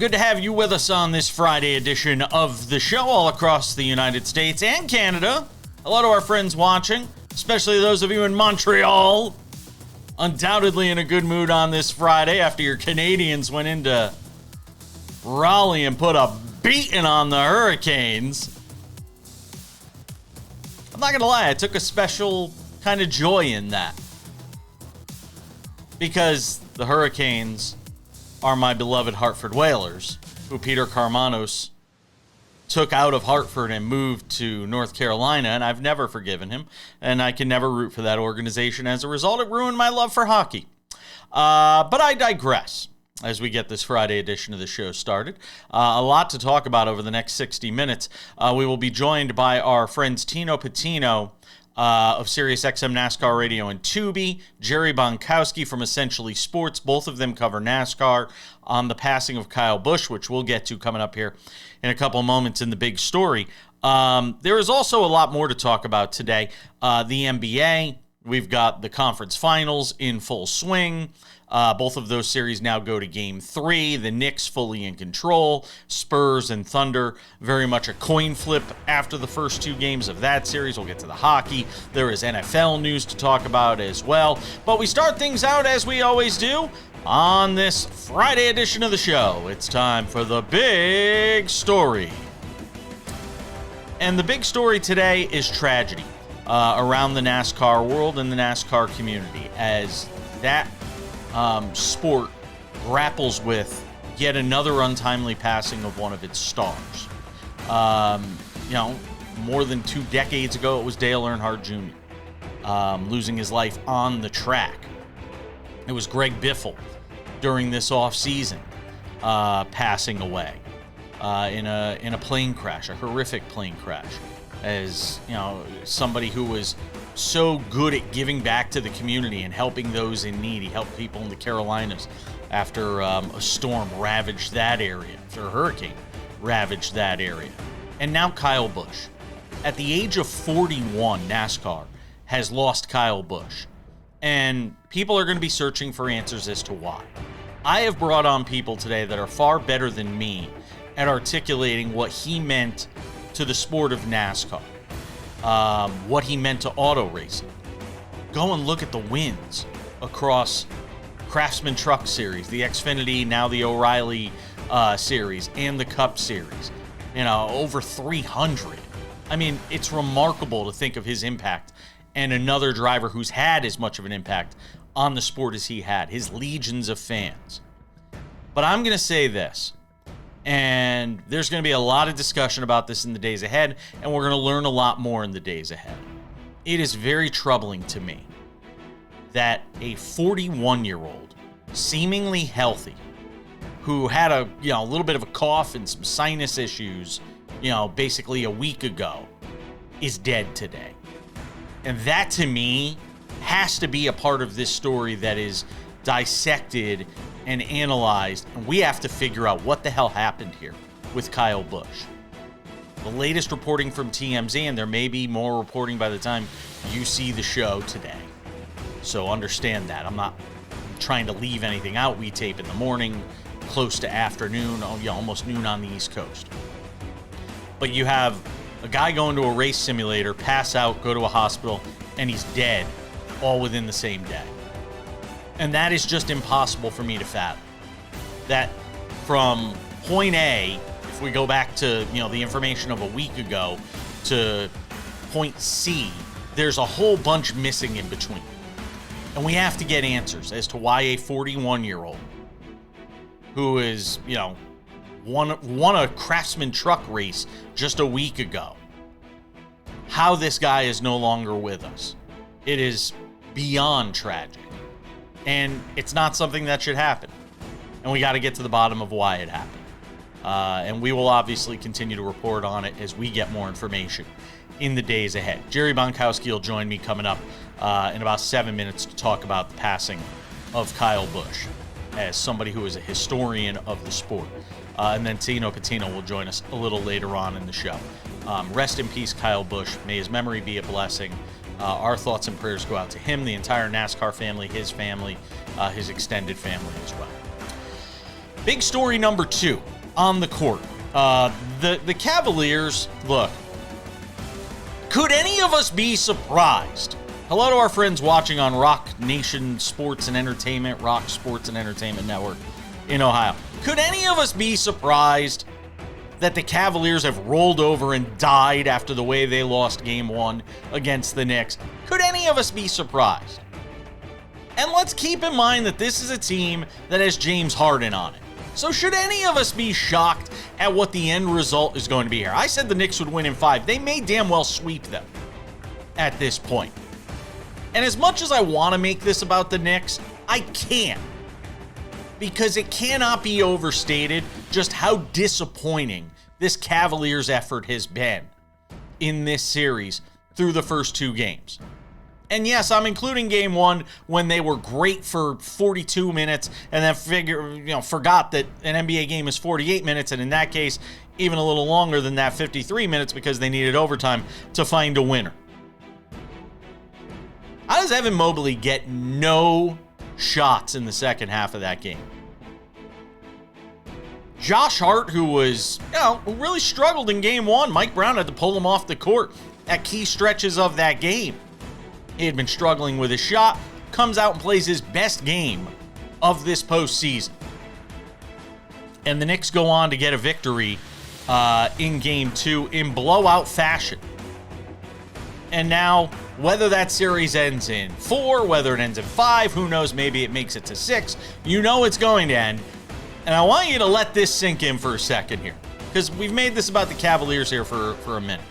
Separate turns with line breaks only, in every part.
Good to have you with us on this Friday edition of the show all across the United States and Canada. Hello to our friends watching, especially those of you in Montreal. Undoubtedly in a good mood on this Friday after your Canadians went into Raleigh and put a beating on the Hurricanes. I'm not going to lie, I took a special kind of joy in that. Because the Hurricanes are my beloved Hartford Whalers, who Peter Karmanos took out of Hartford and moved to North Carolina, and I've never forgiven him, and I can never root for that organization. As a result, it ruined my love for hockey. But I digress as we get this Friday edition of the show started. A lot to talk about over the next 60 minutes. We will be joined by our friends Tino, Pattigno, of SiriusXM NASCAR Radio and Tubi, Jerry Bonkowski from Essentially Sports. Both of them cover NASCAR, on the passing of Kyle Busch, which we'll get to coming up here in a couple moments in the big story. There is also a lot more to talk about today. The NBA, we've got the conference finals in full swing. Both of those series now go to Game 3. The Knicks fully in control. Spurs and Thunder, very much a coin flip after the first two games of that series. We'll get to the hockey. There is NFL news to talk about as well. But we start things out, as we always do, on this Friday edition of the show. It's time for the big story. And the big story today is tragedy around the NASCAR world and the NASCAR community, as that sport grapples with yet another untimely passing of one of its stars. More than 2 decades ago, it was Dale Earnhardt Jr. Losing his life on the track. It was Greg Biffle during this offseason passing away in a plane crash, a horrific plane crash. As somebody who was so good at giving back to the community and helping those in need. He helped people in the Carolinas after a storm ravaged that area, after a hurricane ravaged that area. And now Kyle Busch. At the age of 41, NASCAR has lost Kyle Busch. And people are going to be searching for answers as to why. I have brought on people today that are far better than me at articulating what he meant to the sport of NASCAR. What he meant to auto racing. Go and look at the wins across Craftsman Truck Series, the Xfinity, now the O'Reilly Series, and the Cup Series. Over 300. I mean, it's remarkable to think of his impact, and another driver who's had as much of an impact on the sport as he had, his legions of fans. But I'm going to say this. And there's going to be a lot of discussion about this in the days ahead, and we're going to learn a lot more in the days ahead. It is very troubling to me that a 41-year-old, seemingly healthy, who had a little bit of a cough and some sinus issues, basically a week ago, is dead today. And that, to me, has to be a part of this story that is dissected and analyzed, and we have to figure out what the hell happened here with Kyle Busch. The latest reporting from TMZ, and there may be more reporting by the time you see the show today. So understand that. I'm not trying to leave anything out. We tape in the morning, close to afternoon, almost noon on the East Coast. But you have a guy going to a race simulator, pass out, go to a hospital, and he's dead all within the same day. And that is just impossible for me to fathom. That from point A, if we go back to, the information of a week ago, to point C, there's a whole bunch missing in between. And we have to get answers as to why a 41-year-old who is, won a Craftsman truck race just a week ago, how this guy is no longer with us. It is beyond tragic. And it's not something that should happen. And we got to get to the bottom of why it happened. And we will obviously continue to report on it as we get more information in the days ahead. Jerry Bonkowski will join me coming up in about 7 minutes to talk about the passing of Kyle Busch as somebody who is a historian of the sport. And then Tino Pattigno will join us a little later on in the show. Rest in peace, Kyle Busch. May his memory be a blessing. Our thoughts and prayers go out to him, the entire NASCAR family, his extended family as well. Big story number 2 on the court. The Cavaliers, look, could any of us be surprised? Hello to our friends watching on Rock Nation Sports and Entertainment, Rock Sports and Entertainment Network in Ohio. Could any of us be surprised that the Cavaliers have rolled over and died after the way they lost Game 1 against the Knicks? Could any of us be surprised? And let's keep in mind that this is a team that has James Harden on it. So should any of us be shocked at what the end result is going to be here? I said the Knicks would win in 5. They may damn well sweep them at this point. And as much as I want to make this about the Knicks, I can't. Because it cannot be overstated just how disappointing this Cavaliers effort has been in this series through the first 2 games. And yes, I'm including Game 1 when they were great for 42 minutes and then forgot that an NBA game is 48 minutes, and in that case, even a little longer than that, 53 minutes, because they needed overtime to find a winner. How does Evan Mobley get no shots in the second half of that game? Josh Hart, who who really struggled in Game 1, Mike Brown had to pull him off the court at key stretches of that game. He had been struggling with his shot, comes out and plays his best game of this postseason. And the Knicks go on to get a victory in Game 2 in blowout fashion. And now, whether that series ends in 4, whether it ends in 5, who knows, maybe it makes it to 6, you know it's going to end. And I want you to let this sink in for a second here, because we've made this about the Cavaliers here for a minute.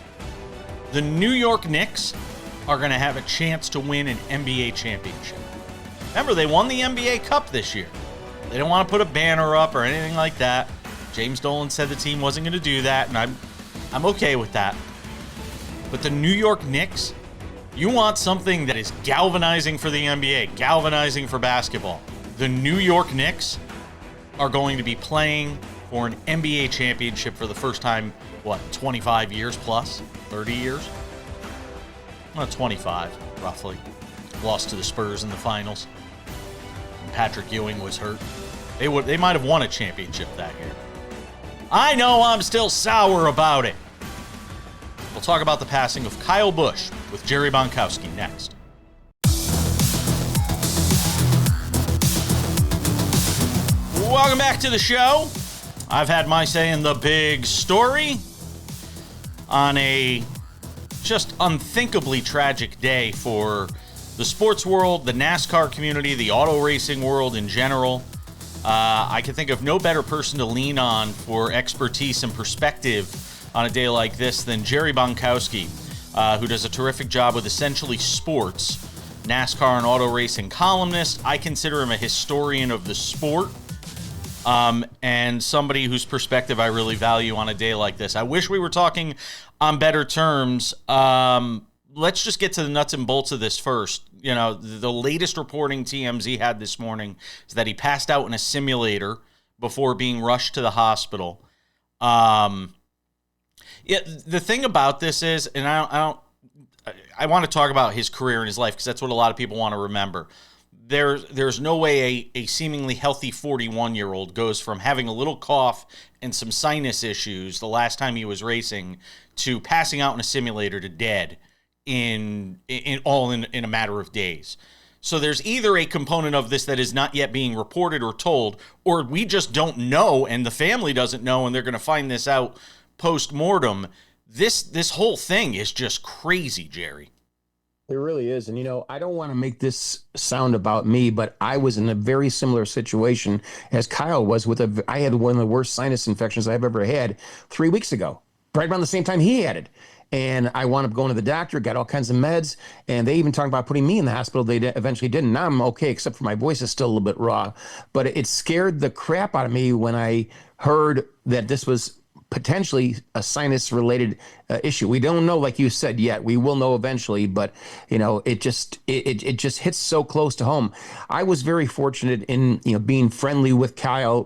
The New York Knicks are going to have a chance to win an NBA championship. Remember, they won the NBA Cup this year. They don't want to put a banner up or anything like that. James Dolan said the team wasn't going to do that, and I'm okay with that. But the New York Knicks, you want something that is galvanizing for the NBA, galvanizing for basketball. The New York Knicks are going to be playing for an NBA championship for the first time, 25 years plus? 30 years? 25, roughly. Lost to the Spurs in the finals. Patrick Ewing was hurt. They might have won a championship that year. I know I'm still sour about it. We'll talk about the passing of Kyle Busch with Jerry Bonkowski next. Welcome back to the show. I've had my say in the big story on a just unthinkably tragic day for the sports world, the NASCAR community, the auto racing world in general. I can think of no better person to lean on for expertise and perspective on a day like this than Jerry Bonkowski, who does a terrific job with Essentially Sports, NASCAR and auto racing columnist. I consider him a historian of the sport, and somebody whose perspective I really value on a day like this. I wish we were talking on better terms. Let's just get to the nuts and bolts of this first. You know, the latest reporting TMZ had this morning is that he passed out in a simulator before being rushed to the hospital. The thing about this is, and I want to talk about his career and his life because that's what a lot of people want to remember. There's no way a seemingly healthy 41-year-old goes from having a little cough and some sinus issues the last time he was racing to passing out in a simulator to dead in a matter of days. So there's either a component of this that is not yet being reported or told, or we just don't know and the family doesn't know and they're going to find this out post-mortem. This whole thing is just crazy, Jerry.
It really is. And, I don't want to make this sound about me, but I was in a very similar situation as Kyle was I had one of the worst sinus infections I've ever had 3 weeks ago, right around the same time he had it. And I wound up going to the doctor, got all kinds of meds, and they even talked about putting me in the hospital. They eventually didn't. Now I'm okay, except for my voice is still a little bit raw. But it scared the crap out of me when I heard that this was potentially a sinus-related issue. We don't know, like you said, yet. We will know eventually, but it just hits so close to home. I was very fortunate in being friendly with Kyle.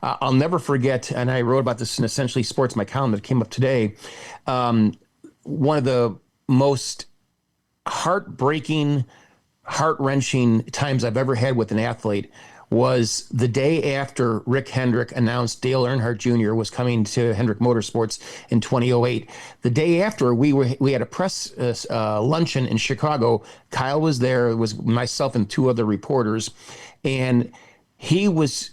I'll never forget, and I wrote about this in Essentially Sports, my column that came up today. One of the most heartbreaking, heart-wrenching times I've ever had with an athlete was the day after Rick Hendrick announced Dale Earnhardt Jr. was coming to Hendrick Motorsports in 2008. The day after, we had a press luncheon in Chicago. Kyle was there. It was myself and two other reporters, and he was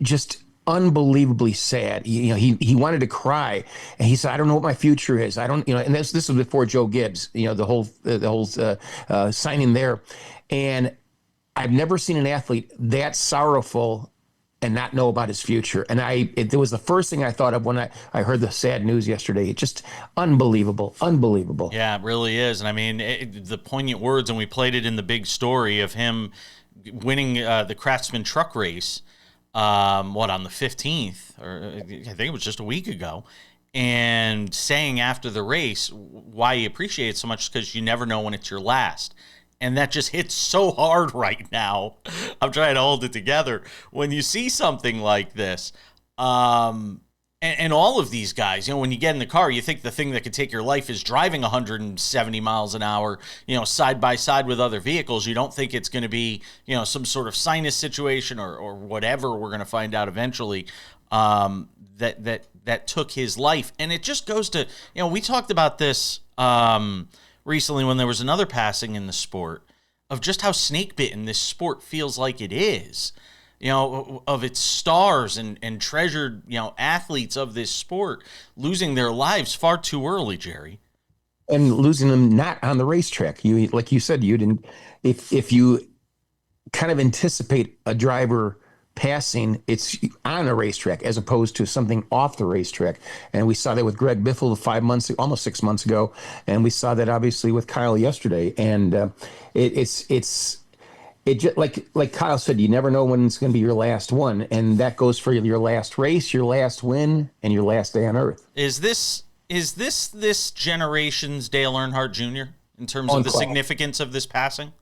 just unbelievably sad. He wanted to cry, and he said, "I don't know what my future is. I don't, And this was before Joe Gibbs. The whole signing there, and I've never seen an athlete that sorrowful and not know about his future. And it was the first thing I thought of when I heard the sad news yesterday. It's just unbelievable, unbelievable.
Yeah, it really is. And I mean, the poignant words, and we played it in the big story of him winning the Craftsman truck race. On the 15th, or I think it was just a week ago, and saying after the race why he appreciates it so much because you never know when it's your last. And that just hits so hard right now. I'm trying to hold it together. When you see something like this, and all of these guys, when you get in the car, you think the thing that could take your life is driving 170 miles an hour, side by side with other vehicles. You don't think it's going to be, some sort of sinus situation or whatever we're going to find out eventually that took his life. And it just goes to, we talked about this recently when there was another passing in the sport of just how snake-bitten this sport feels like it is. Of its stars and treasured, athletes of this sport losing their lives far too early, Jerry.
And losing them not on the racetrack. Like you said, you didn't. If you kind of anticipate a driver passing, it's on a racetrack as opposed to something off the racetrack. And we saw that with Greg Biffle almost 6 months ago, and we saw that obviously with Kyle yesterday. And it just like Kyle said, you never know when it's going to be your last one, and that goes for your last race, your last win, and your last day on Earth.
Is this generation's Dale Earnhardt Jr. in terms of the significance of this passing?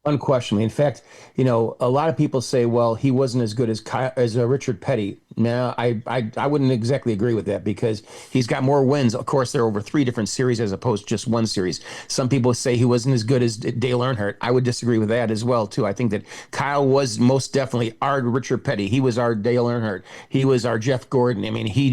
Unquestionably. In fact, a lot of people say, well, he wasn't as good as Richard Petty. No, I wouldn't exactly agree with that because he's got more wins. Of course, they're over 3 different series as opposed to just one series. Some people say he wasn't as good as Dale Earnhardt. I would disagree with that as well, too. I think that Kyle was most definitely our Richard Petty. He was our Dale Earnhardt. He was our Jeff Gordon. I mean, he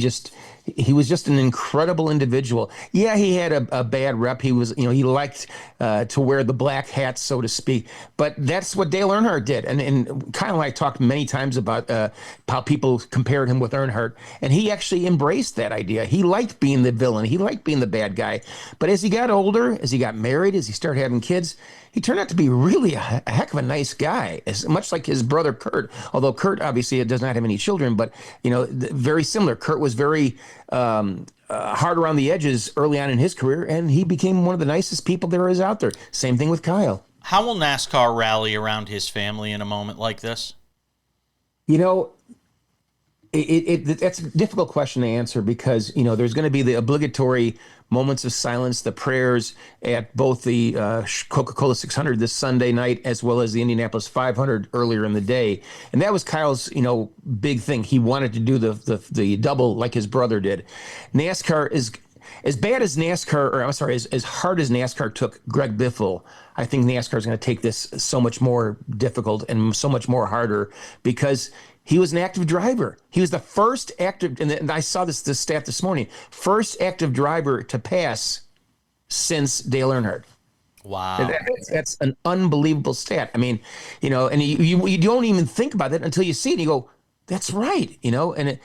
was just an incredible individual. Yeah, he had a bad rep. He was, he liked to wear the black hat, so to speak. But that's what Dale Earnhardt did. And Kyle and I talked many times about how people compared him with Earnhardt. And he actually embraced that idea. He liked being the villain. He liked being the bad guy. But as he got older, as he got married, as he started having kids, he turned out to be really a heck of a nice guy, as much like his brother Kurt. Although Kurt obviously does not have any children, but very similar. Kurt was very hard around the edges early on in his career, and he became one of the nicest people there is out there. Same thing with Kyle.
How will NASCAR rally around his family in a moment like this?
That's a difficult question to answer because, there's going to be the obligatory moments of silence, the prayers at both the Coca-Cola 600 this Sunday night, as well as the Indianapolis 500 earlier in the day. And that was Kyle's, big thing. He wanted to do the double like his brother did. NASCAR is as bad as NASCAR, or I'm sorry, as hard as NASCAR took Greg Biffle. I think NASCAR is going to take this so much more difficult and so much more harder because he was an active driver. He was the first active, and I saw this stat this morning, first active driver to pass since Dale Earnhardt.
Wow.
That's an unbelievable stat. I mean, and you don't even think about it until you see it and you go, that's right, and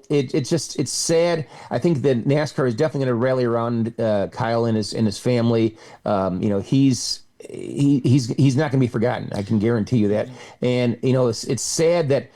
it's sad. I think that NASCAR is definitely going to rally around Kyle and his family. He's not going to be forgotten. I can guarantee you that. And it's sad that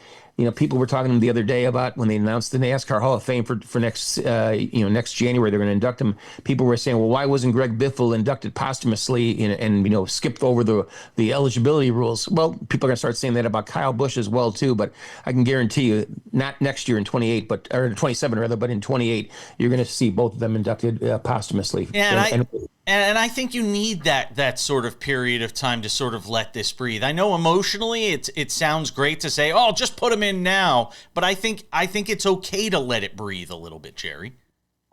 people were talking to him the other day about when they announced the NASCAR Hall of Fame for next next January they're going to induct him. People were saying, well, why wasn't Greg Biffle inducted posthumously and skipped over the eligibility rules? Well, people are going to start saying that about Kyle Busch as well too. But I can guarantee you, not next year in 28, or 27 rather, but in 28, you're going to see both of them inducted posthumously.
Yeah, and I think you need that sort of period of time to sort of let this breathe. I know emotionally it sounds great to say, oh, just put him in now, but I think it's okay to let it breathe a little bit, Jerry.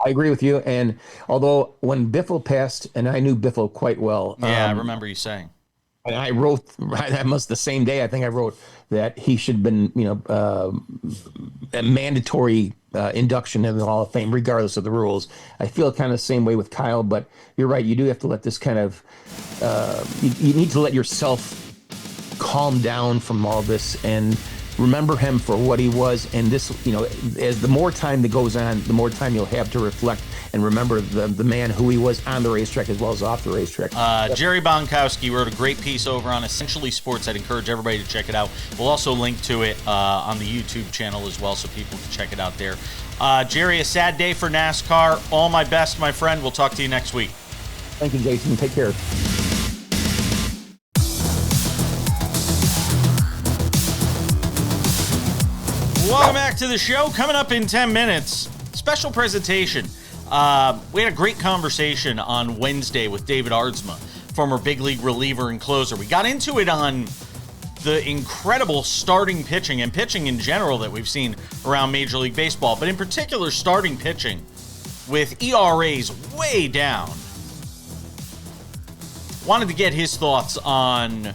I agree with you. And although when Biffle passed, and I knew Biffle quite well.
Yeah, I remember you saying.
And I wrote that must the same day. I think I wrote that he should have been, a mandatory induction in the Hall of Fame, regardless of the rules. I feel kind of the same way with Kyle, but you're right. You do have to let this kind of, you need to let yourself calm down from all this and remember him for what he was. And this, as the more time that goes on, the more time you'll have to reflect and remember the man who he was on the racetrack as well as off the racetrack.
Jerry Bonkowski wrote a great piece over on Essentially Sports. I'd encourage everybody to check it out. We'll also link to it on the YouTube channel as well, so people can check it out there. Jerry, a sad day for NASCAR. All my best, my friend. We'll talk to you next week.
Thank you, Jason. Take care.
Welcome back to the show. Coming up in 10 minutes, special presentation. We had a great conversation on Wednesday with David Aardsma, former big league reliever and closer. We got into it on the incredible starting pitching and pitching in general that we've seen around Major League Baseball, but in particular starting pitching with ERAs way down. Wanted to get his thoughts on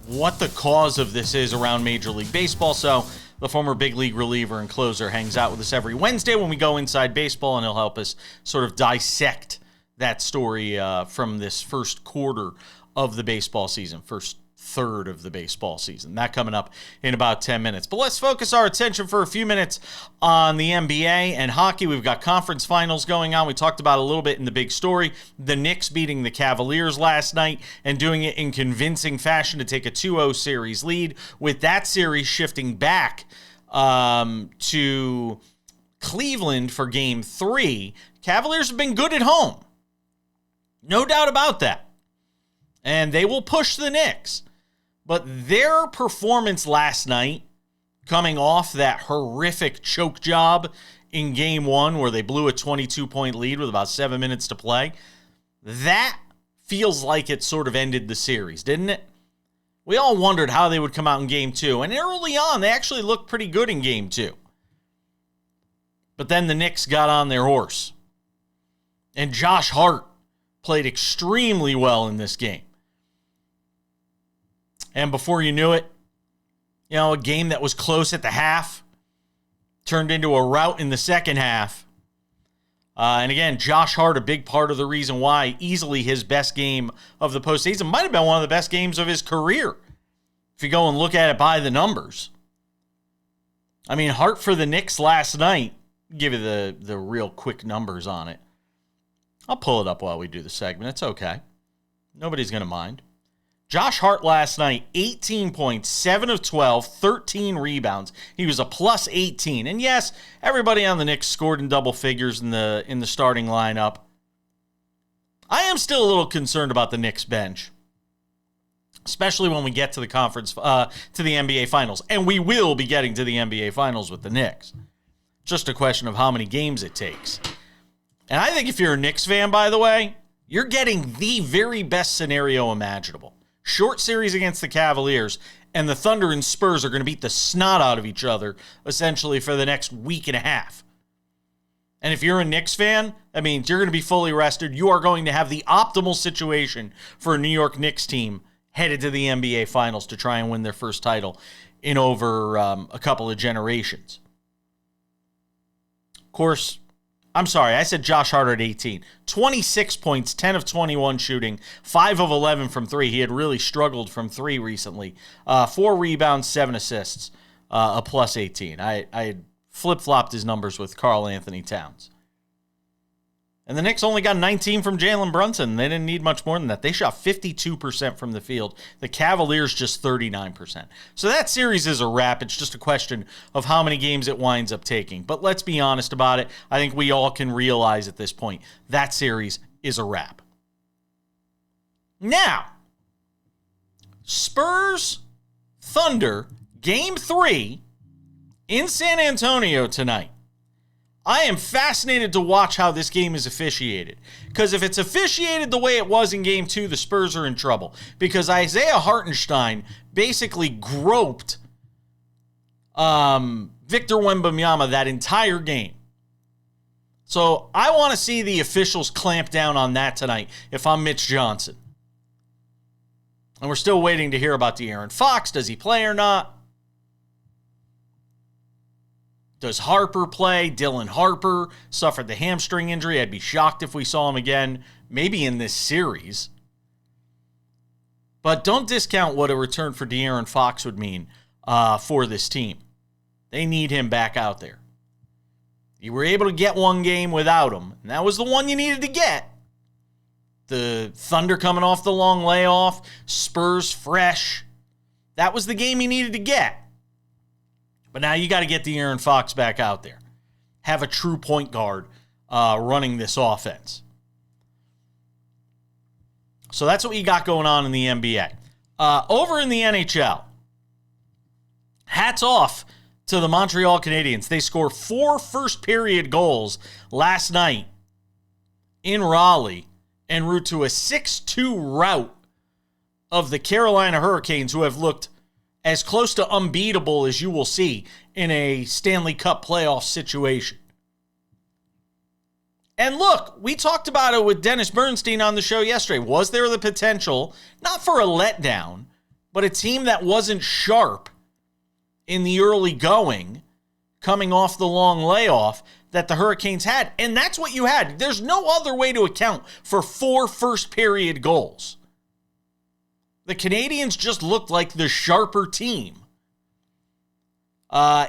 what the cause of this is around Major League Baseball. So the former big league reliever and closer hangs out with us every Wednesday when we go inside baseball, and he'll help us sort of dissect that story from this first quarter of the baseball season, first third of the baseball season. That coming up in about 10 minutes. But let's focus our attention for a few minutes on the NBA and hockey. We've got conference finals going on. We talked about a little bit in the big story. The Knicks beating the Cavaliers last night and doing it in convincing fashion to take a 2-0 series lead, with that series shifting back to Cleveland for Game 3. Cavaliers have been good at home. No doubt about that. And they will push the Knicks. But their performance last night, coming off that horrific choke job in Game 1 where they blew a 22-point lead with about 7 minutes to play, that feels like it sort of ended the series, didn't it? We all wondered how they would come out in Game 2. And early on, they actually looked pretty good in Game 2. But then the Knicks got on their horse. And Josh Hart played extremely well in this game. And before you knew it, a game that was close at the half turned into a rout in the second half. And again, Josh Hart, a big part of the reason why, easily his best game of the postseason, might have been one of the best games of his career, if you go and look at it by the numbers. I mean, Hart for the Knicks last night, give you the real quick numbers on it. I'll pull it up while we do the segment. It's okay. Nobody's going to mind. Josh Hart last night, 18 points, 7 of 12, 13 rebounds. He was a plus 18. And yes, everybody on the Knicks scored in double figures in the starting lineup. I am still a little concerned about the Knicks bench, especially when we get to the conference, to the NBA Finals. And we will be getting to the NBA Finals with the Knicks. Just a question of how many games it takes. And I think if you're a Knicks fan, by the way, you're getting the very best scenario imaginable. Short series against the Cavaliers, and the Thunder and Spurs are going to beat the snot out of each other, essentially, for the next week and a half. And if you're a Knicks fan, that means you're going to be fully rested. You are going to have the optimal situation for a New York Knicks team headed to the NBA Finals to try and win their first title in over a couple of generations. Of course, I'm sorry, I said Josh Hart at 18. 26 points, 10 of 21 shooting, 5 of 11 from 3. He had really struggled from 3 recently. 4 rebounds, 7 assists, a plus 18. I had flip-flopped his numbers with Karl Anthony Towns. And the Knicks only got 19 from Jalen Brunson. They didn't need much more than that. They shot 52% from the field. The Cavaliers just 39%. So that series is a wrap. It's just a question of how many games it winds up taking. But let's be honest about it. I think we all can realize at this point that series is a wrap. Now, Spurs Thunder Game 3 in San Antonio tonight. I am fascinated to watch how this game is officiated. Because if it's officiated the way it was in Game 2, the Spurs are in trouble. Because Isaiah Hartenstein basically groped Victor Wembanyama that entire game. So I want to see the officials clamp down on that tonight if I'm Mitch Johnson. And we're still waiting to hear about De'Aaron Fox. Does he play or not? Does Harper play? Dylan Harper suffered the hamstring injury. I'd be shocked if we saw him again, maybe in this series. But don't discount what a return for De'Aaron Fox would mean for this team. They need him back out there. You were able to get one game without him, and that was the one you needed to get. The Thunder coming off the long layoff, Spurs fresh. That was the game you needed to get. But now you got to get De'Aaron Fox back out there. Have a true point guard running this offense. So that's what you got going on in the NBA. Over in the NHL, hats off to the Montreal Canadiens. They scored 4 first-period goals last night in Raleigh en route to a 6-2 rout of the Carolina Hurricanes, who have looked as close to unbeatable as you will see in a Stanley Cup playoff situation. And look, we talked about it with Dennis Bernstein on the show yesterday. Was there the potential, not for a letdown, but a team that wasn't sharp in the early going, coming off the long layoff, that the Hurricanes had? And that's what you had. There's no other way to account for 4 first-period goals. The Canadiens just looked like the sharper team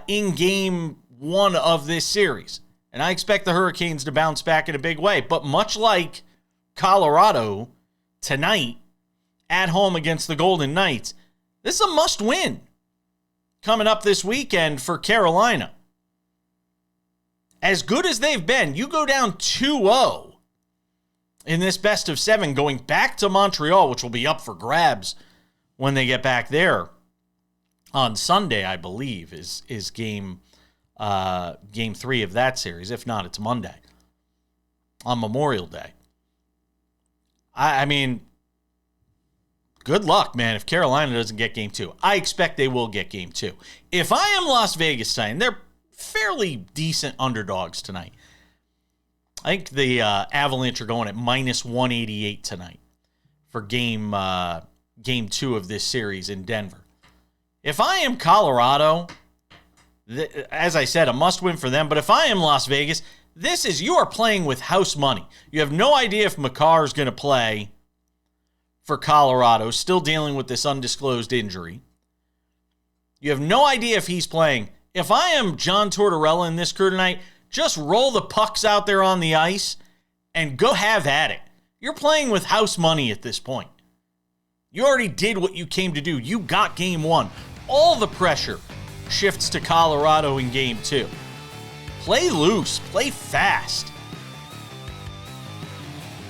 in game 1 of this series. And I expect the Hurricanes to bounce back in a big way. But much like Colorado tonight at home against the Golden Knights, this is a must-win coming up this weekend for Carolina. As good as they've been, you go down 2-0 in this best of 7, going back to Montreal, which will be up for grabs when they get back there on Sunday, I believe, is game 3 of that series. If not, it's Monday on Memorial Day. I mean, good luck, man, if Carolina doesn't get game 2. I expect they will get game 2. If I am Las Vegas tonight, and they're fairly decent underdogs tonight. I think the Avalanche are going at minus 188 tonight for game 2 of this series in Denver. If I am Colorado, as I said, a must-win for them. But if I am Las Vegas, you are playing with house money. You have no idea if Makar is going to play for Colorado, still dealing with this undisclosed injury. You have no idea if he's playing. If I am John Tortorella in this crew tonight, just roll the pucks out there on the ice and go have at it. You're playing with house money at this point. You already did what you came to do. You got game 1. All the pressure shifts to Colorado in game 2. Play loose. Play fast.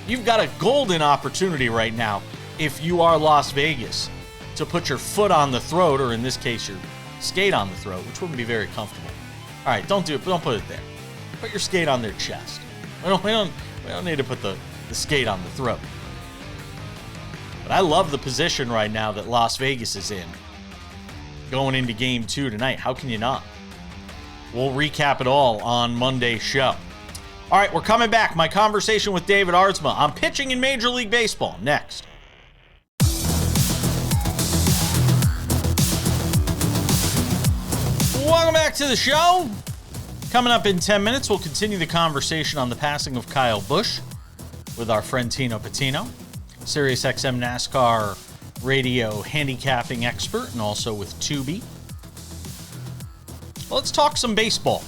You've got a golden opportunity right now, if you are Las Vegas, to put your foot on the throat, or in this case, your skate on the throat, which wouldn't be very comfortable. All right, don't do it. Don't put it there. Put your skate on their chest. We don't need to put the skate on the throat. But I love the position right now that Las Vegas is in going into game 2 tonight. How can you not? We'll recap it all on Monday's show. All right, we're coming back. My conversation with David Aardsma on pitching in Major League Baseball next. Welcome back to the show. Coming up in 10 minutes, we'll continue the conversation on the passing of Kyle Busch with our friend Tino Pattigno, SiriusXM NASCAR radio handicapping expert, and also with Tubi. Let's talk some baseball.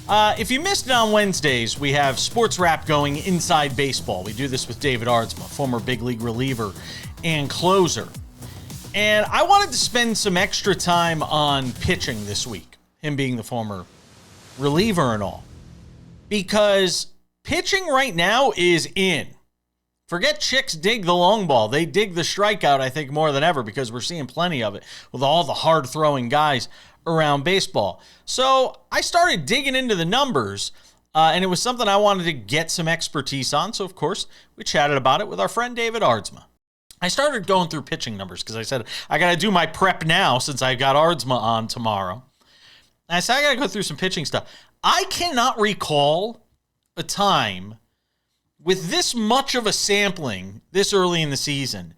If you missed it on Wednesdays, we have SportsWrap going inside baseball. We do this with David Aardsma, former big league reliever and closer. And I wanted to spend some extra time on pitching this week, him being the former reliever and all, because pitching right now is in. Forget chicks dig the long ball. They dig the strikeout, I think, more than ever, because we're seeing plenty of it with all the hard-throwing guys around baseball. So I started digging into the numbers, and it was something I wanted to get some expertise on. So, of course, we chatted about it with our friend David Aardsma. I started going through pitching numbers because I said, I got to do my prep now since I got Aardsma on tomorrow. And I said, I got to go through some pitching stuff. I cannot recall a time with this much of a sampling this early in the season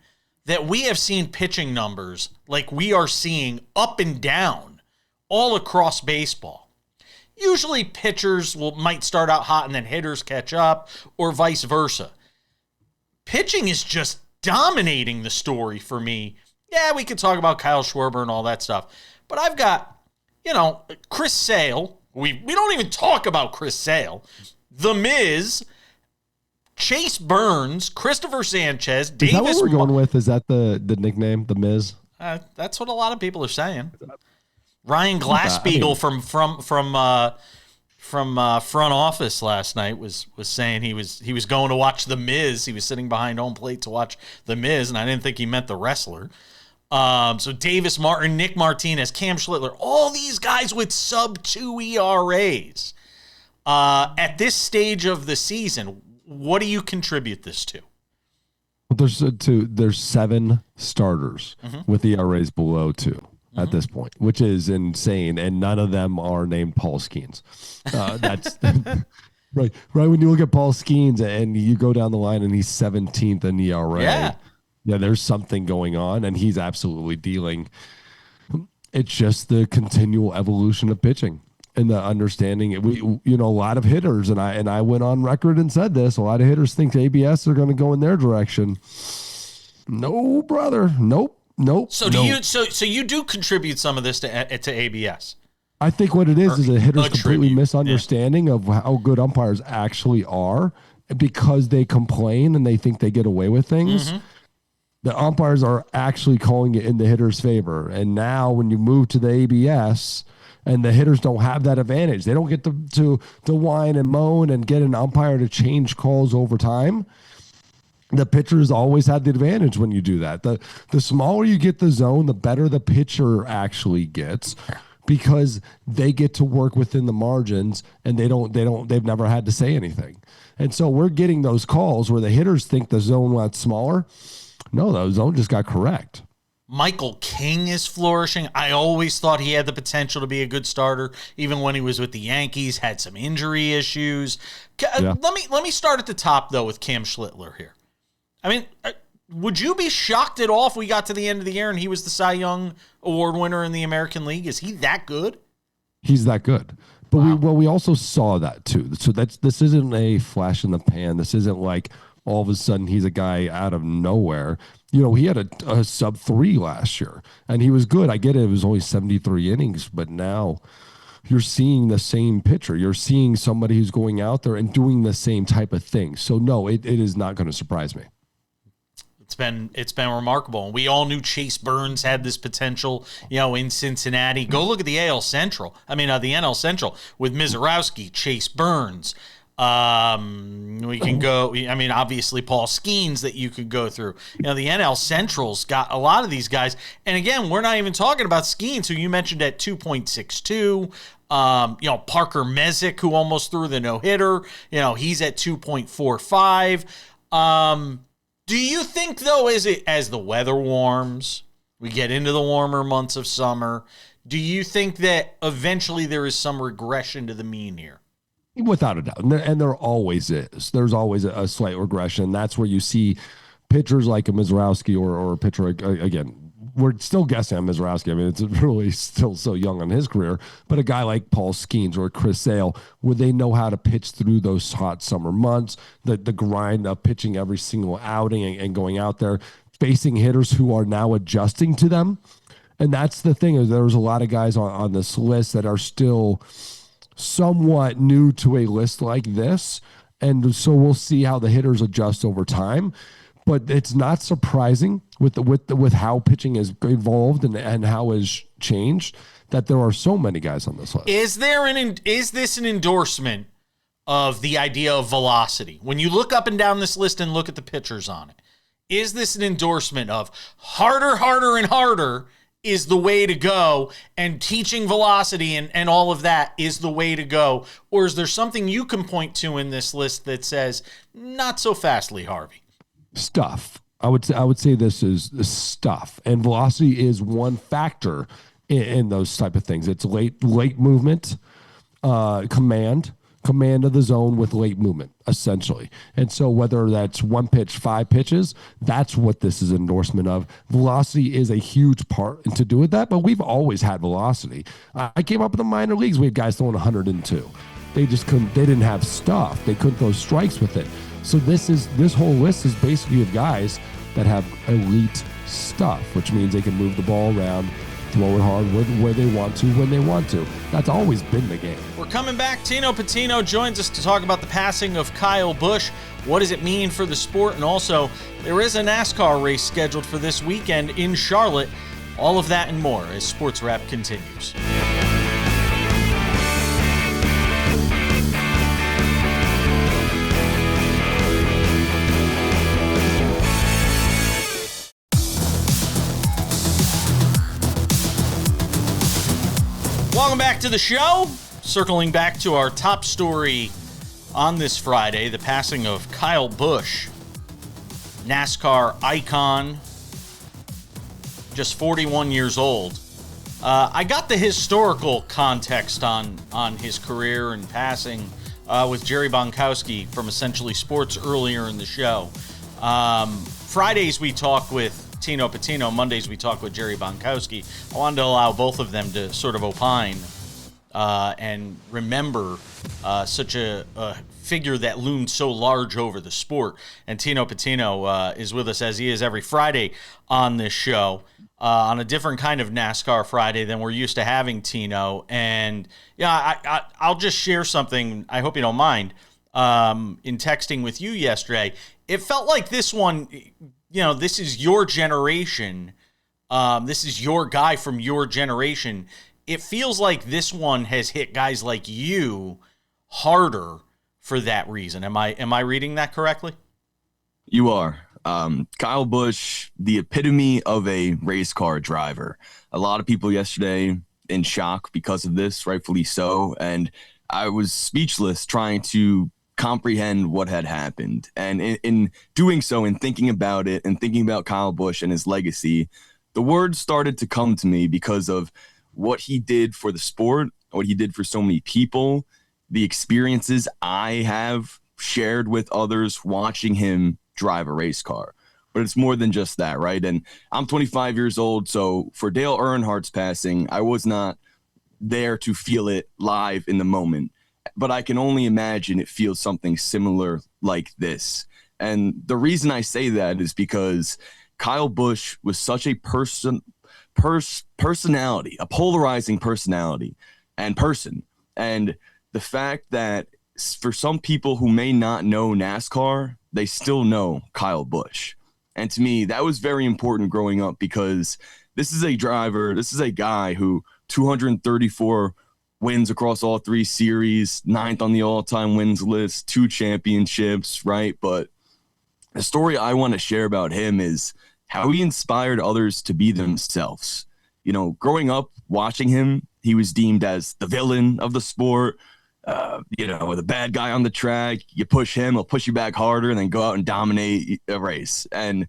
that we have seen pitching numbers like we are seeing up and down all across baseball. Usually pitchers might start out hot and then hitters catch up, or vice versa. Pitching is just dominating the story for me. Yeah, we could talk about Kyle Schwarber and all that stuff, but I've got, Chris Sale. We don't even talk about Chris Sale. The Miz, Chase Burns, Christopher Sanchez, Davis.
Is that what we're going with? Is that the nickname, The Miz?
That's what a lot of people are saying. Ryan Glasspiegel from front office last night was saying he was going to watch The Miz. He was sitting behind home plate to watch The Miz, and I didn't think he meant the wrestler. So Davis Martin, Nick Martinez, Cam Schlittler, all these guys with sub-2 ERAs. At this stage of the season, what do you contribute this to?
Well, there's 7 starters with ERAs below 2 at this point, which is insane, and none of them are named Paul Skeens. That's right. When you look at Paul Skeens and you go down the line and he's 17th in ERA. Yeah, there's something going on, and he's absolutely dealing. It's just the continual evolution of pitching and the understanding. A lot of hitters, and I went on record and said this. A lot of hitters think ABS are going to go in their direction. No, brother. Nope.
So you do contribute some of this to ABS?
I think what it is a hitter's completely misunderstanding of how good umpires actually are, because they complain and they think they get away with things. The umpires are actually calling it in the hitter's favor. And now when you move to the ABS and the hitters don't have that advantage, they don't get to whine and moan and get an umpire to change calls over time. The pitchers always had the advantage when you do that. The smaller you get the zone, the better the pitcher actually gets, because they get to work within the margins and they've never had to say anything. And so we're getting those calls where the hitters think the zone got smaller. No, the zone just got correct.
Michael King is flourishing. I always thought he had the potential to be a good starter, even when he was with the Yankees, had some injury issues. Yeah. Let me start at the top, though, with Cam Schlittler here. I mean, would you be shocked at all if we got to the end of the year and he was the Cy Young Award winner in the American League? Is he that good?
He's that good. But we also saw that, too. So this isn't a flash in the pan. This isn't like all of a sudden he's a guy out of nowhere. He had a sub-3 last year, and he was good. I get it. It was only 73 innings, but now you're seeing the same pitcher. You're seeing somebody who's going out there and doing the same type of thing. So, no, it is not going to surprise me.
It's been remarkable. We all knew Chase Burns had this potential, in Cincinnati. Go look at the AL Central. The NL Central with Mizorowski, Chase Burns. We can go, obviously Paul Skeens that you could go through. The NL Central's got a lot of these guys. And again, we're not even talking about Skeens, who you mentioned at 2.62. Parker Messick, who almost threw the no-hitter. He's at 2.45. Do you think, though, as the weather warms, we get into the warmer months of summer, do you think that eventually there is some regression to the mean here?
Without a doubt. And there always is. There's always a slight regression. That's where you see pitchers like a Mizorowski or a pitcher, again, we're still guessing on Mizorowski. It's really still so young on his career. But a guy like Paul Skeens or Chris Sale, where they know how to pitch through those hot summer months, the grind of pitching every single outing and going out there, facing hitters who are now adjusting to them. And that's the thing, is there's a lot of guys on this list that are still somewhat new to a list like this, and so we'll see how the hitters adjust over time. But it's not surprising with how pitching has evolved and how has changed that there are so many guys on this list.
Is this an endorsement of the idea of velocity? When you look up and down this list and look at the pitchers on it, is this an endorsement of harder, and harder is the way to go, and teaching velocity and all of that is the way to go? Or is there something you can point to in this list that says, not so fastly, Harvey?
Stuff. I would say this is stuff, and velocity is one factor in those type of things. It's late movement, command command of the zone with late movement, essentially. And so whether that's one pitch, 5 pitches, that's what this is an endorsement of. Velocity is a huge part to do with that, but we've always had velocity. I came up in the minor leagues, we had guys throwing 102. They just couldn't, they didn't have stuff. They couldn't throw strikes with it. So this whole list is basically of guys that have elite stuff, which means they can move the ball around, throw it hard where they want to, when they want to. That's always been the game.
We're coming back. Tino Pattigno joins us to talk about the passing of Kyle Busch. What does it mean for the sport? And also, there is a NASCAR race scheduled for this weekend in Charlotte. All of that and more as Sports Wrap continues. Welcome back to the show. Circling back to our top story on this Friday, the passing of Kyle Busch, NASCAR icon, just 41 years old. I got the historical context on his career and passing with Jerry Bonkowski from Essentially Sports earlier in the show. Fridays we talk with Tino Pattigno. Mondays we talk with Jerry Bonkowski. I wanted to allow both of them to sort of opine and remember such a figure that loomed so large over the sport. And Tino Pattigno is with us, as he is every Friday on this show, on a different kind of NASCAR Friday than we're used to having, Tino. And yeah, I'll just share something, I hope you don't mind, in texting with you yesterday. It felt like this one, this is your generation. This is your guy from your generation. It feels like this one has hit guys like you harder for that reason. Am I reading that correctly?
You are. Kyle Busch, the epitome of a race car driver. A lot of people yesterday in shock because of this, rightfully so. And I was speechless trying to comprehend what had happened. And in doing so, in thinking about it and thinking about Kyle Busch and his legacy, the words started to come to me because of what he did for the sport, what he did for so many people, the experiences I have shared with others watching him drive a race car. But it's more than just that, right? And I'm 25 years old, so for Dale Earnhardt's passing, I was not there to feel it live in the moment. But I can only imagine it feels something similar like this. And the reason I say that is because Kyle Busch was such a personality, a polarizing personality and person. And the fact that for some people who may not know NASCAR, they still know Kyle Busch. And to me, that was very important growing up because this is a driver, this is a guy who 234 wins across all 3 series, 9th on the all-time wins list, 2 championships, right? But the story I want to share about him is how he inspired others to be themselves. Growing up, watching him, he was deemed as the villain of the sport, the bad guy on the track. You push him, he'll push you back harder and then go out and dominate a race. And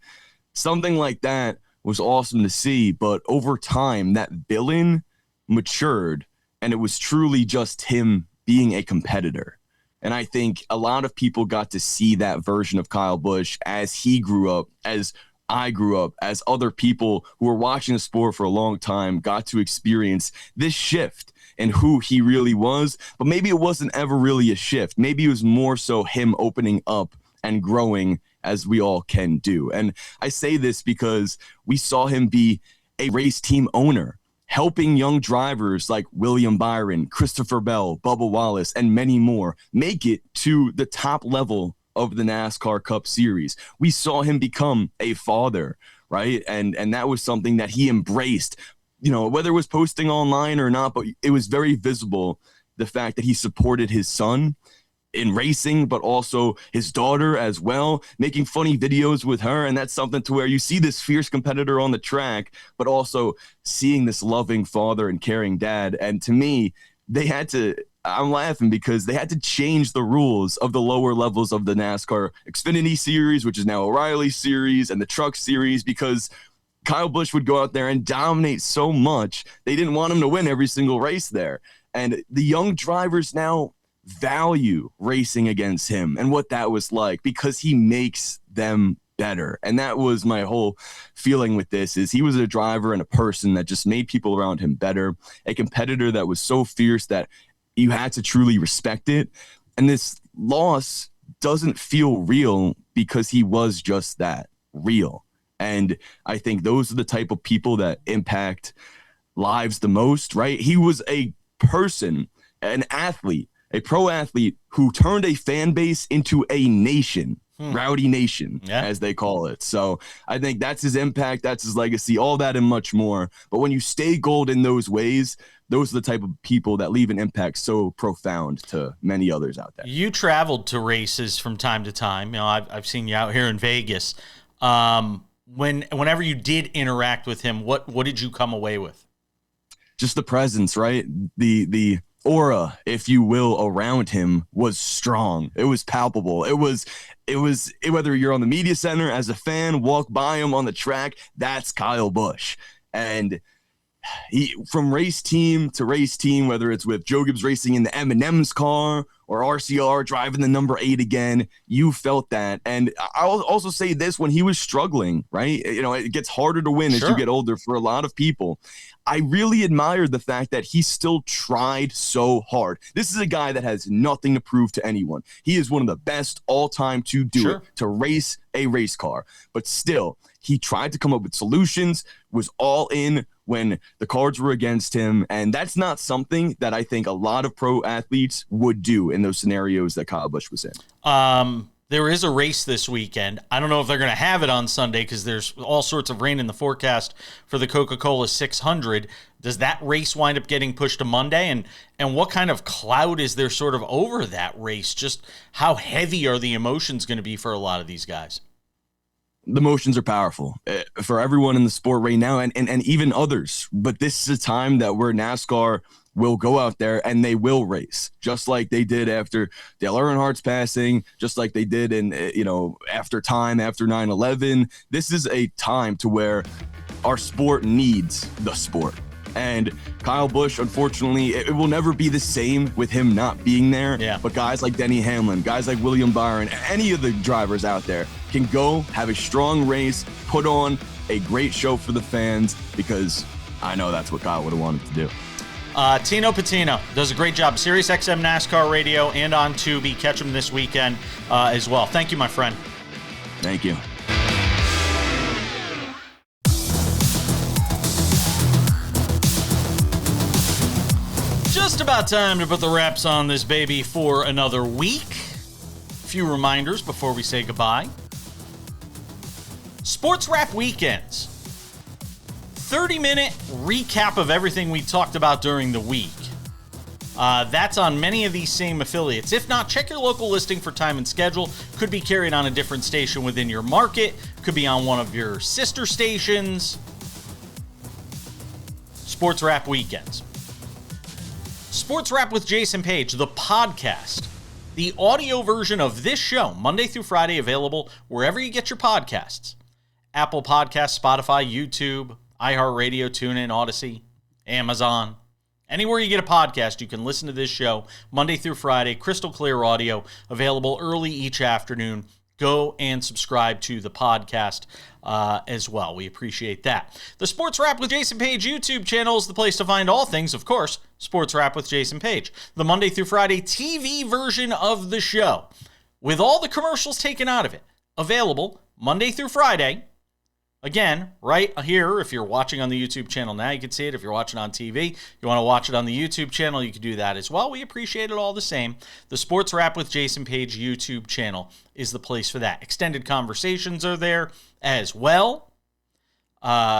something like that was awesome to see. But over time, that villain matured, and it was truly just him being a competitor. And I think a lot of people got to see that version of Kyle Busch as he grew up, as I grew up, as other people who were watching the sport for a long time got to experience this shift in who he really was. But maybe it wasn't ever really a shift. Maybe it was more so him opening up and growing as we all can do. And I say this because we saw him be a race team owner, helping young drivers like William Byron, Christopher Bell, Bubba Wallace, and many more make it to the top level of the NASCAR Cup Series. We saw him become a father, right? And that was something that he embraced, whether it was posting online or not, but it was very visible, the fact that he supported his son in racing, but also his daughter as well, making funny videos with her. And that's something to where you see this fierce competitor on the track, but also seeing this loving father and caring dad. And to me, I'm laughing because they had to change the rules of the lower levels of the NASCAR Xfinity Series, which is now O'Reilly Series, and the Truck Series, because Kyle Busch would go out there and dominate so much. They didn't want him to win every single race there. And the young drivers now, value racing against him and what that was like, because he makes them better. And that was my whole feeling with this, is he was a driver and a person that just made people around him better, a competitor that was so fierce that you had to truly respect it. And this loss doesn't feel real because he was just that, real. And I think those are the type of people that impact lives the most, right? He was a person, an athlete, a pro athlete who turned a fan base into a nation. Rowdy Nation, as they call it. So I think that's his impact, that's his legacy, all that and much more. But when you stay gold in those ways, those are the type of people that leave an impact so profound to many others out there.
You traveled to races from time to time. You know, I've seen you out here in Vegas. Whenever you did interact with him, what did you come away with?
Just the presence, right? The aura, if you will, around him was strong. It was palpable. It was whether you're on the media center as a fan, walk by him on the track, that's Kyle Busch. And he, from race team to race team, whether it's with Joe Gibbs racing in the M&M's car or RCR driving the number 8 again, you felt that. And I'll also say this, when he was struggling, right? You know, it gets harder to win as you get older for a lot of people. I really admired the fact that he still tried so hard. This is a guy that has nothing to prove to anyone. He is one of the best all time to do it, to race a race car. But still, he tried to come up with solutions, was all in when the cards were against him. And that's not something that I think a lot of pro athletes would do in those scenarios that Kyle Busch was in.
There is a race this weekend. I don't know if they're going to have it on Sunday because there's all sorts of rain in the forecast for the Coca-Cola 600. Does that race wind up getting pushed to Monday? And what kind of cloud is there sort of over that race? Just how heavy are the emotions going to be for a lot of these guys?
The emotions are powerful for everyone in the sport right now, and even others. But this is a time that where NASCAR will go out there and they will race, just like they did after Dale Earnhardt's passing, just like they did in, after 9/11. This is a time to where our sport needs the sport. And Kyle Busch, unfortunately, it will never be the same with him not being there. Yeah. But guys like Denny Hamlin, guys like William Byron, any of the drivers out there can go have a strong race, put on a great show for the fans, because I know that's what Kyle would have wanted to do.
Tino Pattigno does a great job. SiriusXM NASCAR Radio and on Tubi. Catch him this weekend as well. Thank you, my friend.
Thank you.
Just about time to put the wraps on this baby for another week. A few reminders before we say goodbye. SportsWrap Weekends. 30-minute recap of everything we talked about during the week. That's on many of these same affiliates. If not, check your local listing for time and schedule. Could be carried on a different station within your market. Could be on one of your sister stations. SportsWrap Weekends. SportsWrap with Jason Page, the podcast. The audio version of this show, Monday through Friday, available wherever you get your podcasts. Apple Podcasts, Spotify, YouTube, iHeartRadio, TuneIn, Odyssey, Amazon. Anywhere you get a podcast, you can listen to this show Monday through Friday, crystal clear audio, available early each afternoon. Go and subscribe to the podcast as well. We appreciate that. The Sports Wrap with Jason Page YouTube channel is the place to find all things, of course, Sports Wrap with Jason Page. The Monday through Friday TV version of the show, with all the commercials taken out of it, available Monday through Friday. Again, right here, if you're watching on the YouTube channel now, you can see it. If you're watching on TV, you want to watch it on the YouTube channel, you can do that as well. We appreciate it all the same. The Sports Wrap with Jason Page YouTube channel is the place for that. Extended conversations are there as well.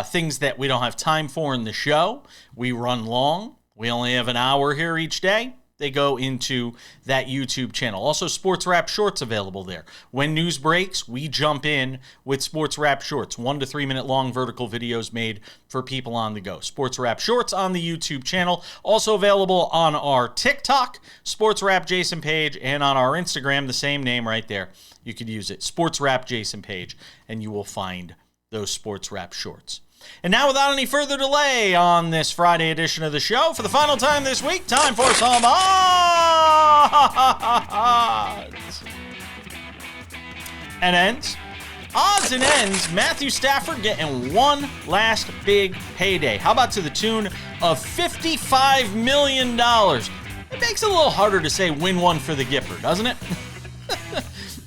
Things that we don't have time for in the show. We run long. We only have an hour here each day. They go into that YouTube channel. Also, Sports Wrap Shorts available there. When news breaks, we jump in with Sports Wrap Shorts, 1 to 3 minute long vertical videos made for people on the go. Sports Wrap Shorts on the YouTube channel. Also available on our TikTok, Sports Wrap Jason Page, and on our Instagram, the same name right there. You could use it, Sports Wrap Jason Page, and you will find those Sports Wrap Shorts. And now, without any further delay on this Friday edition of the show, for the final time this week, time for some And ends. Odds and ends, Matthew Stafford getting one last big payday. How about to the tune of $55 million? It makes it a little harder to say win one for the Gipper, doesn't it?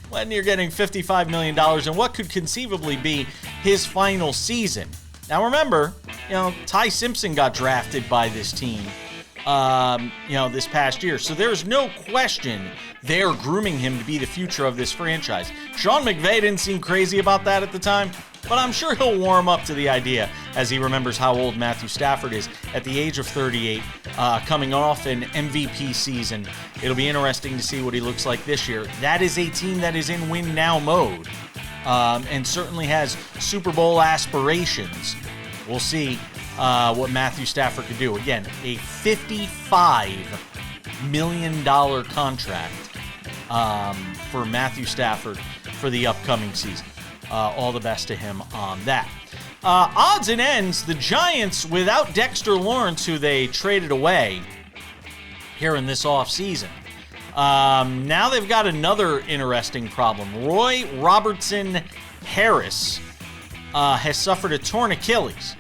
When you're getting $55 million in what could conceivably be his final season. Now remember, Ty Simpson got drafted by this team, this past year. So there's no question they're grooming him to be the future of this franchise. Sean McVay didn't seem crazy about that at the time, but I'm sure he'll warm up to the idea as he remembers how old Matthew Stafford is at the age of 38, coming off an MVP season. It'll be interesting to see what he looks like this year. That is a team that is in win now mode, and certainly has Super Bowl aspirations. We'll see what Matthew Stafford could do. Again, a $55 million contract for Matthew Stafford for the upcoming season. All the best to him on that. Odds and ends, the Giants, without Dexter Lawrence, who they traded away here in this offseason. Now they've got another interesting problem. Roy Robertson Harris has suffered a torn Achilles.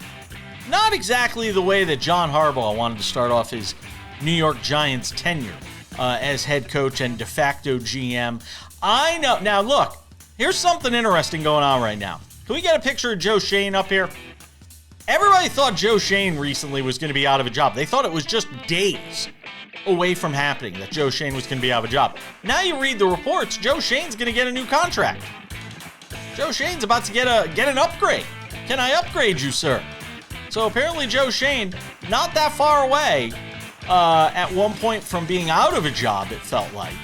Not exactly the way that John Harbaugh wanted to start off his New York Giants tenure as head coach and de facto GM. I know. Now, look, here's something interesting going on right now. Can we get a picture of Joe Schoen up here? Everybody thought Joe Schoen recently was going to be out of a job. They thought it was just days away from happening that Joe Schoen was going to be out of a job. Now you read the reports, Joe Schoen's going to get a new contract. Joe Schoen's about to get an upgrade. Can I upgrade you, sir? So apparently Joe Schoen, not that far away at one point from being out of a job, it felt like,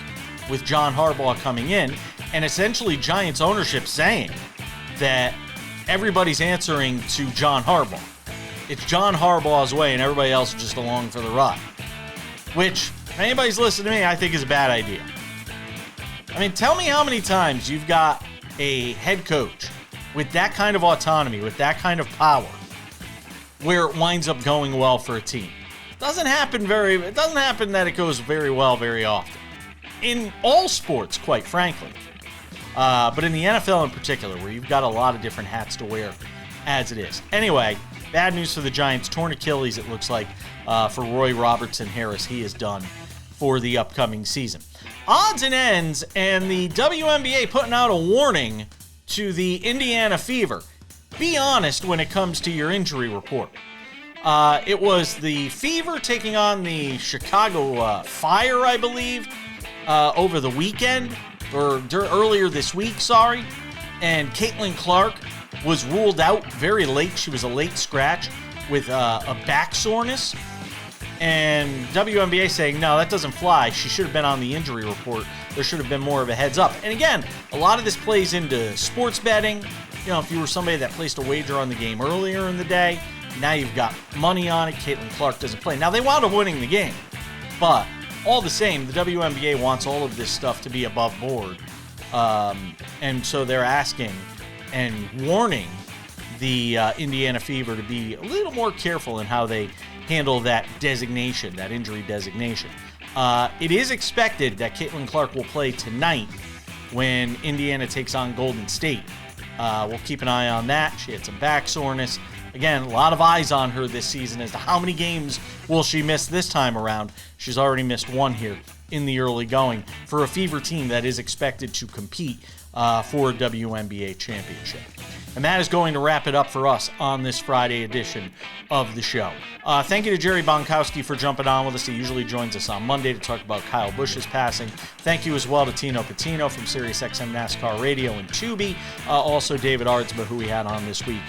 with John Harbaugh coming in, and essentially Giants ownership saying that everybody's answering to John Harbaugh. It's John Harbaugh's way and everybody else is just along for the ride. Which, if anybody's listening to me, I think is a bad idea. I mean, tell me how many times you've got a head coach with that kind of autonomy, with that kind of power, where it winds up going well for a team. It doesn't happen that it goes very well very often. In all sports, quite frankly. But in the NFL in particular, where you've got a lot of different hats to wear as it is. Anyway, bad news for the Giants. Torn Achilles, it looks like, for Roy Robertson Harris. He is done for the upcoming season. Odds and ends, and the WNBA putting out a warning to the Indiana Fever. Be honest when it comes to your injury report. It was the Fever taking on the Chicago Fire, I believe, over the weekend, or earlier this week, and Caitlin Clark was ruled out very late. She was a late scratch with a back soreness, and WNBA saying, no, that doesn't fly. She should have been on the injury report. There should have been more of a heads up. And again, a lot of this plays into sports betting. If you were somebody that placed a wager on the game earlier in the day, now you've got money on it. Caitlin Clark doesn't play. Now, they wound up winning the game, but all the same, the WNBA wants all of this stuff to be above board. And so they're asking and warning the Indiana Fever to be a little more careful in how they handle that designation, that injury designation. It is expected that Caitlin Clark will play tonight when Indiana takes on Golden State. We'll keep an eye on that. She had some back soreness. Again, a lot of eyes on her this season as to how many games will she miss this time around. She's already missed one here in the early going for a Fever team that is expected to compete for a WNBA championship. And that is going to wrap it up for us on this Friday edition of the show. Thank you to Jerry Bonkowski for jumping on with us. He usually joins us on Monday to talk about Kyle Busch's passing. Thank you as well to Tino Pattigno from SiriusXM NASCAR Radio and Tubi. Also David Aardsma, who we had on this week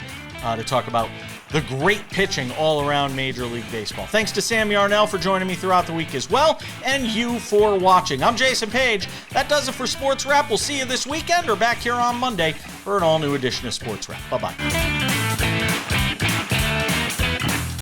to talk about the great pitching all around Major League Baseball. Thanks to Sam Yarnell for joining me throughout the week as well, and you for watching. I'm Jason Page. That does it for Sports Wrap. We'll see you this weekend or back here on Monday for an all-new edition of Sports Wrap. Bye-bye.